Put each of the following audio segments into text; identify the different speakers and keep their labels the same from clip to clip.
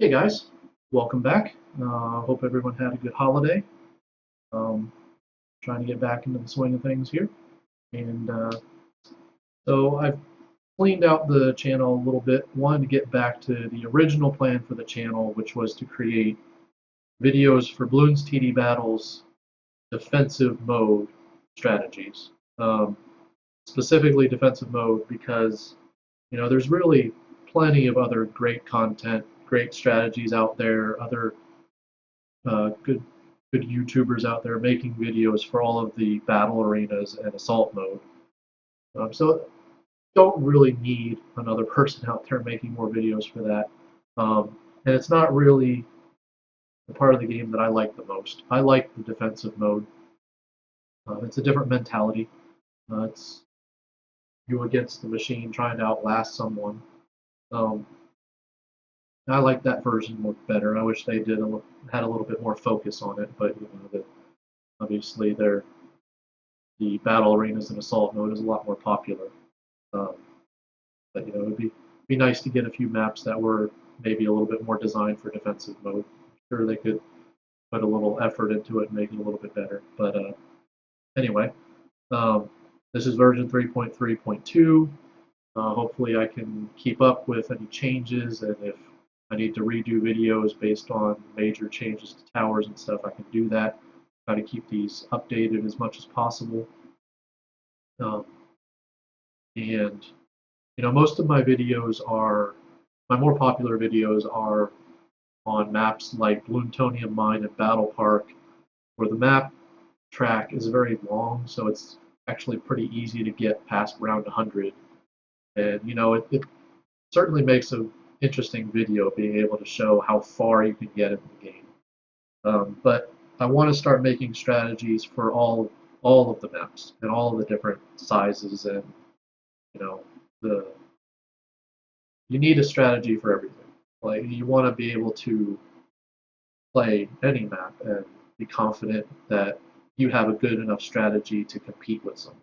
Speaker 1: Hey guys, welcome back. Hope everyone had a good holiday. Um, Trying to get back into the swing of things here. And so I've cleaned out the channel a little bit. Wanted to get back to the original plan for the channel, which was to create videos for Bloons TD Battles defensive mode strategies. Specifically defensive mode because there's really plenty of other great content, great strategies out there, other good YouTubers out there making videos for all of the battle arenas and assault mode. So don't really need another person out there making more videos for that. And it's not really the part of the game that I like the most. I like the defensive mode. It's a different mentality. It's you against the machine trying to outlast someone. Um, I like that version more better. I wish they had a little bit more focus on it, but obviously the battle arenas and assault mode is a lot more popular. Um, but it'd be nice to get a few maps that were maybe a little bit more designed for defensive mode. I'm sure they could put a little effort into it and make it a little bit better. But anyway, um, this is version 3.3.2. Hopefully I can keep up with any changes, and if I need to redo videos based on major changes to towers and stuff, I can do that. Try to keep these updated as much as possible. Um, and most of my videos my more popular videos are on maps like Bloontonium Mine and Battle Park, where the map track is very long, so it's actually pretty easy to get past round 100. And it certainly makes an interesting video being able to show how far you can get in the game. But I want to start making strategies for all of the maps and all of the different sizes, and the you need a strategy for everything. Like you want to be able to play any map and be confident that you have a good enough strategy to compete with someone.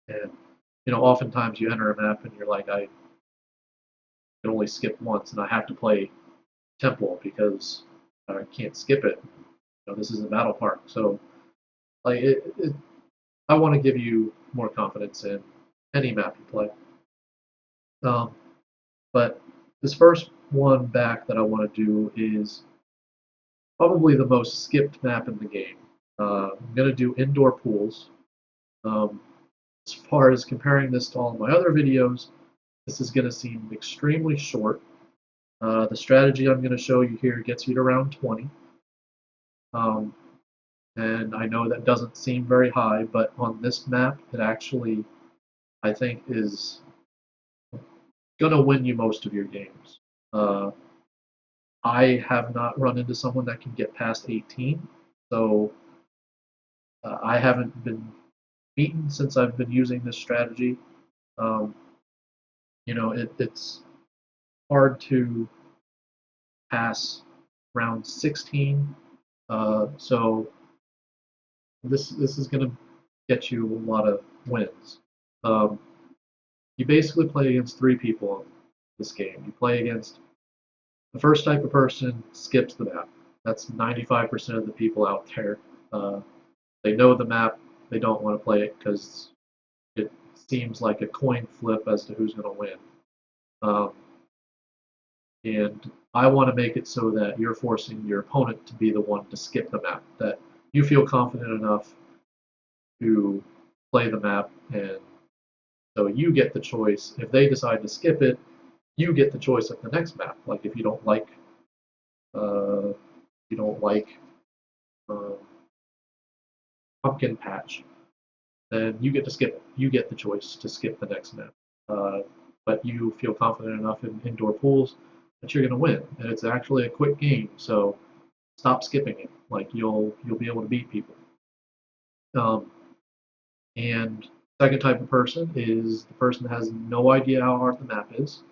Speaker 1: And oftentimes you enter a map and you're like, I can only skip once, and I have to play Temple because I can't skip it. This is a battle park, so like I want to give you more confidence in any map you play. Um, but this first one back that I want to do is probably the most skipped map in the game. I'm going to do indoor pools. Um, as far as comparing this to all of my other videos, this is going to seem extremely short. The strategy I'm going to show you here gets you to round 20. And I know that doesn't seem very high, but on this map, it actually, I think, is going to win you most of your games. I have not run into someone that can get past 18, so I haven't been beaten since I've been using this strategy. Um, it's hard to pass round 16, so this is going to get you a lot of wins. You basically play against three people in this game. You play against the first type of person skips the map. That's 95% of the people out there. They know the map. They don't want to play it because it seems like a coin flip as to who's going to win. And I want to make it so that you're forcing your opponent to be the one to skip the map, that you feel confident enough to play the map, and so you get the choice. If they decide to skip it, you get the choice of the next map. Like if you don't like uh, um, Pumpkin Patch, then you get to skip it. You get the choice to skip the next map. But you feel confident enough in indoor pools that you're going to win, and it's actually a quick game. So stop skipping it. Like you'll be able to beat people. And second type of person is the person that has no idea how hard the map is,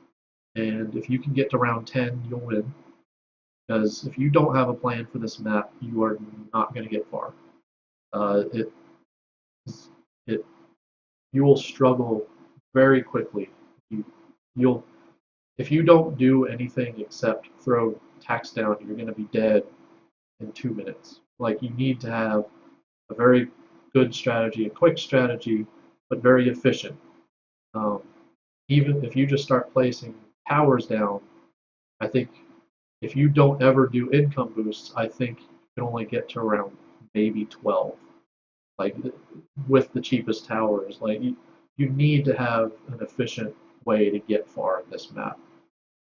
Speaker 1: and if you can get to round 10, you'll win. Because if you don't have a plan for this map, you are not going to get far. It you will struggle very quickly. You'll if you don't do anything except throw tax down, you're going to be dead in 2 minutes. Like, you need to have a very good strategy, a quick strategy, but very efficient. Even if you just start placing towers down, I think if you don't ever do income boosts, I think you can only get to around maybe 12. Like, with the cheapest towers, like, you need to have an efficient way to get far in this map.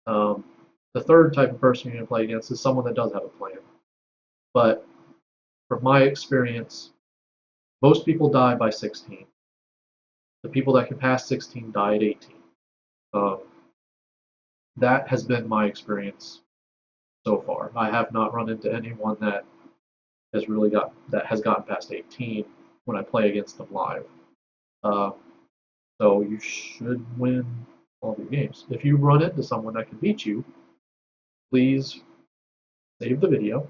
Speaker 1: The third type of person you're going to play against is someone that does have a plan. But from my experience, most people die by 16. The people that can pass 16 die at 18. That has been my experience so far. I have not run into anyone that has gotten past 18 when I play against them live. So you should win all of your games. If you run into someone that can beat you, please save the video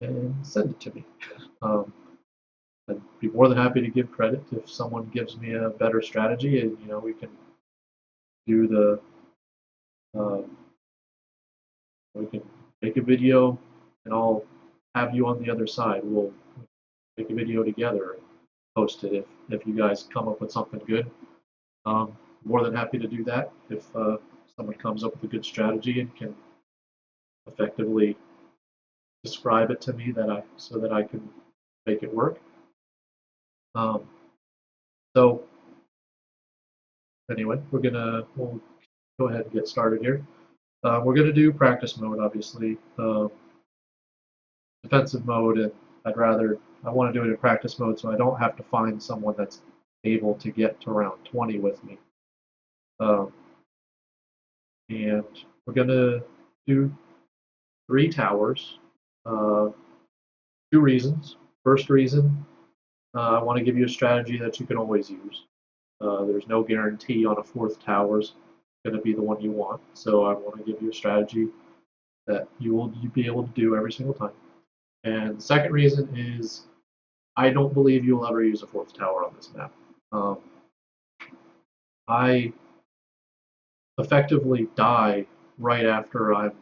Speaker 1: and send it to me. I'd be more than happy to give credit if someone gives me a better strategy, and we can do the we can make a video, and I'll have you on the other side. We'll make a video together and post it if you guys come up with something good. More than happy to do that if someone comes up with a good strategy and can effectively describe it to me so that I can make it work. So anyway, we'll go ahead and get started here. We're going to do practice mode, obviously. Defensive mode, and I want to do it in practice mode so I don't have to find someone that's able to get to round 20 with me. And we're going to do 3 towers. 2 reasons. First reason, I want to give you a strategy that you can always use. There's no guarantee on a 4th tower's going to be the one you want, so I want to give you a strategy that you'll be able to do every single time. And the second reason is I don't believe you'll ever use a 4th tower on this map. I effectively die right after I'm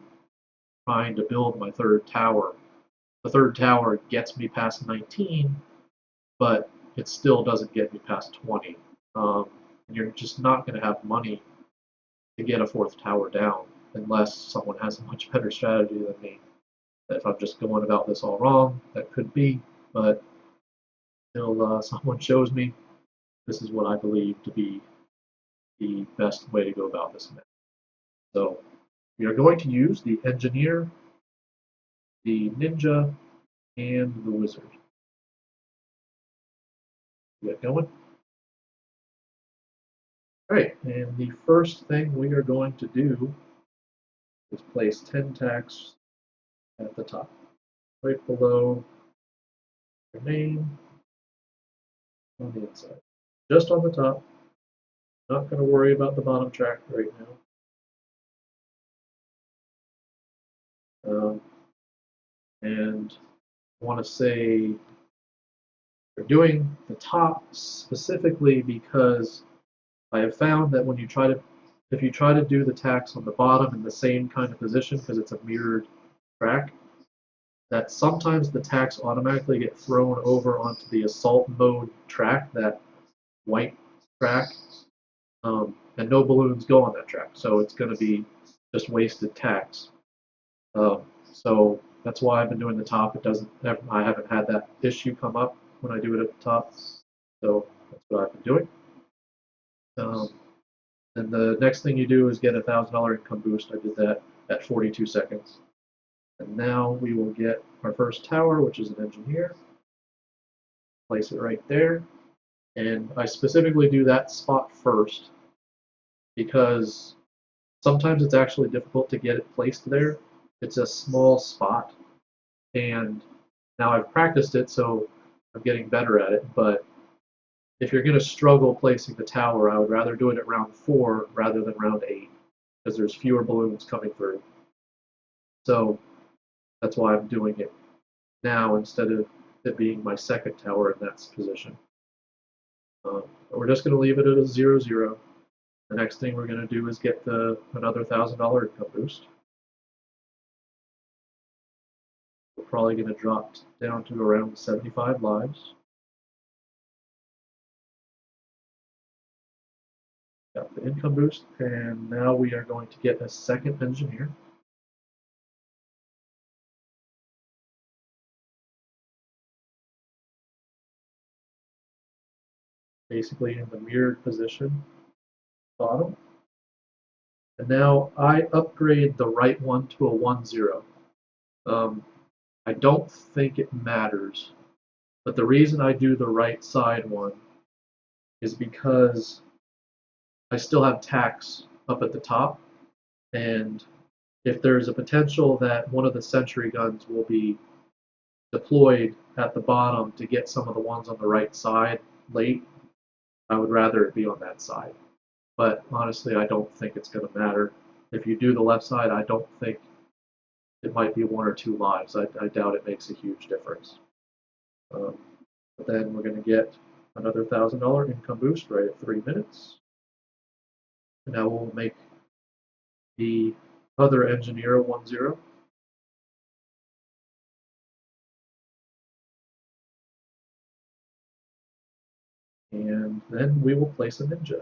Speaker 1: trying to build my 3rd tower. The 3rd tower gets me past 19, but it still doesn't get me past 20. You're just not going to have money to get a 4th tower down unless someone has a much better strategy than me. If I'm just going about this all wrong, that could be, but until someone shows me, this is what I believe to be the best way to go about this map. So we are going to use the engineer, the ninja, and the wizard. Get going. All right, and the first thing we are going to do is place 10 tacks at the top, right below your name on the inside, just on the top. Not going to worry about the bottom track right now. And I want to say we're doing the top specifically because I have found that if you try to do the tacks on the bottom in the same kind of position, because it's a mirrored track, that sometimes the tacks automatically get thrown over onto the assault mode track, that white track, and no balloons go on that track, so it's going to be just wasted tacks. So that's why I've been doing the top. I haven't had that issue come up when I do it at the top, so that's what I've been doing. And the next thing you do is get a $1,000 income boost. I did that at 42 seconds. And now we will get our first tower, which is an engineer. Place it right there. And I specifically do that spot first because sometimes it's actually difficult to get it placed there. It's a small spot. And now I've practiced it, so I'm getting better at it. But if you're going to struggle placing the tower, I would rather do it at round 4 rather than round 8 because there's fewer balloons coming through. So that's why I'm doing it now instead of it being my second tower in that position. We're just going to leave it at a 0-0. The next thing we're going to do is get another $1,000 income boost. We're probably going to drop down to around 75 lives. Got the income boost, and now we are going to get a second engineer. Basically in the mirrored position, bottom. And now I upgrade the right one to a 1-0. I don't think it matters, but the reason I do the right side one is because I still have tax up at the top, and if there's a potential that one of the sentry guns will be deployed at the bottom to get some of the ones on the right side late, I would rather it be on that side. But honestly, I don't think it's going to matter. If you do the left side, I don't think it might be 1 or 2 lives. I doubt it makes a huge difference. But then we're going to get another $1,000 income boost right at 3 minutes. And now we'll make the other engineer a 1-0. And then we will place a ninja.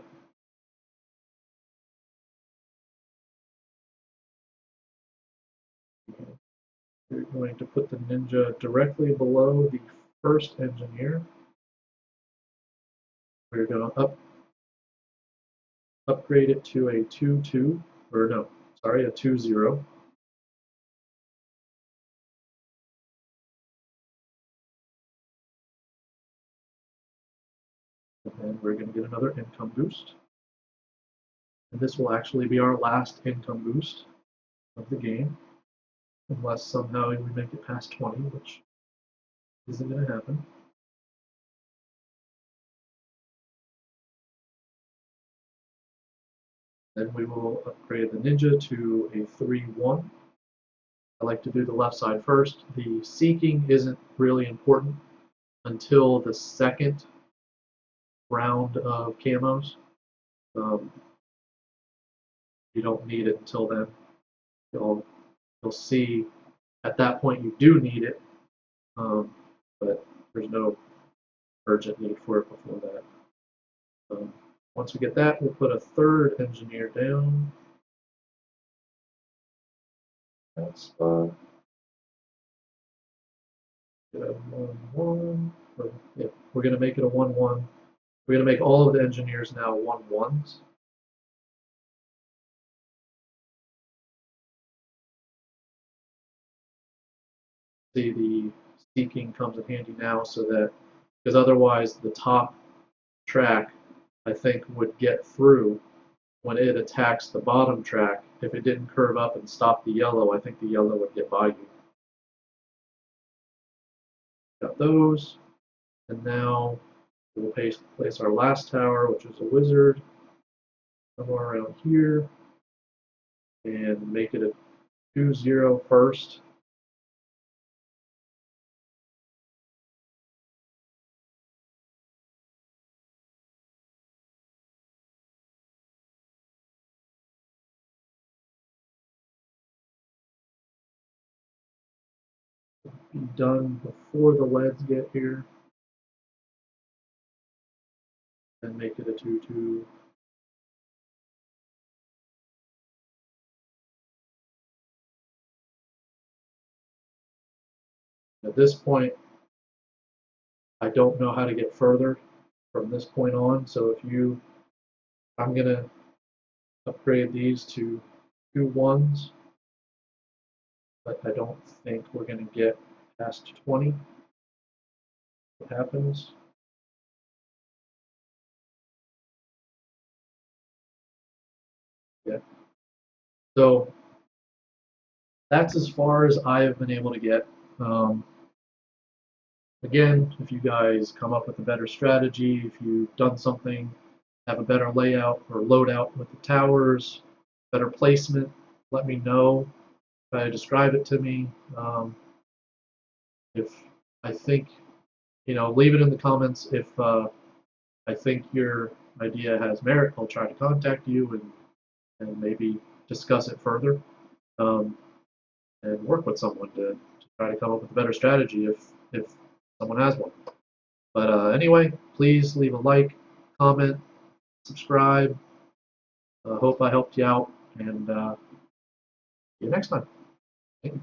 Speaker 1: We're going to put the ninja directly below the first engineer. We're going to upgrade it to a 2-2, or no, sorry, a 2-0. And we're going to get another income boost. And this will actually be our last income boost of the game, unless somehow we make it past 20, which isn't going to happen. Then we will upgrade the ninja to a 3-1. I like to do the left side first. The seeking isn't really important until the second round of camos. You don't need it until then. You'll see at that point you do need it, but there's no urgent need for it before that. Once we get that, we'll put a third engineer down. That spot. Get a 1-1. Yeah, we're going to make it a 1-1. We're going to make all of the engineers now 1-1s. See, the seeking comes in handy now, so that, because otherwise the top track, I think, would get through when it attacks the bottom track. If it didn't curve up and stop the yellow, I think the yellow would get by you. Got those, and now we'll place our last tower, which is a wizard, somewhere around here, and make it a 2-0 first. Be done before the leads get here, and make it a 2-2. At this point, I don't know how to get further from this point on, so I'm going to upgrade these to 2-1s, but I don't think we're going to get past 20. What happens? Yeah. So that's as far as I have been able to get. Again, if you guys come up with a better strategy, if you've done something, have a better layout or loadout with the towers, better placement, let me know. Describe it to me. If I think, leave it in the comments if I think you're idea has merit, he'll try to contact you and maybe discuss it further, and work with someone to try to come up with a better strategy if someone has one. But anyway, please leave a like, comment, subscribe. Hope I helped you out, and see you next time. Thank you.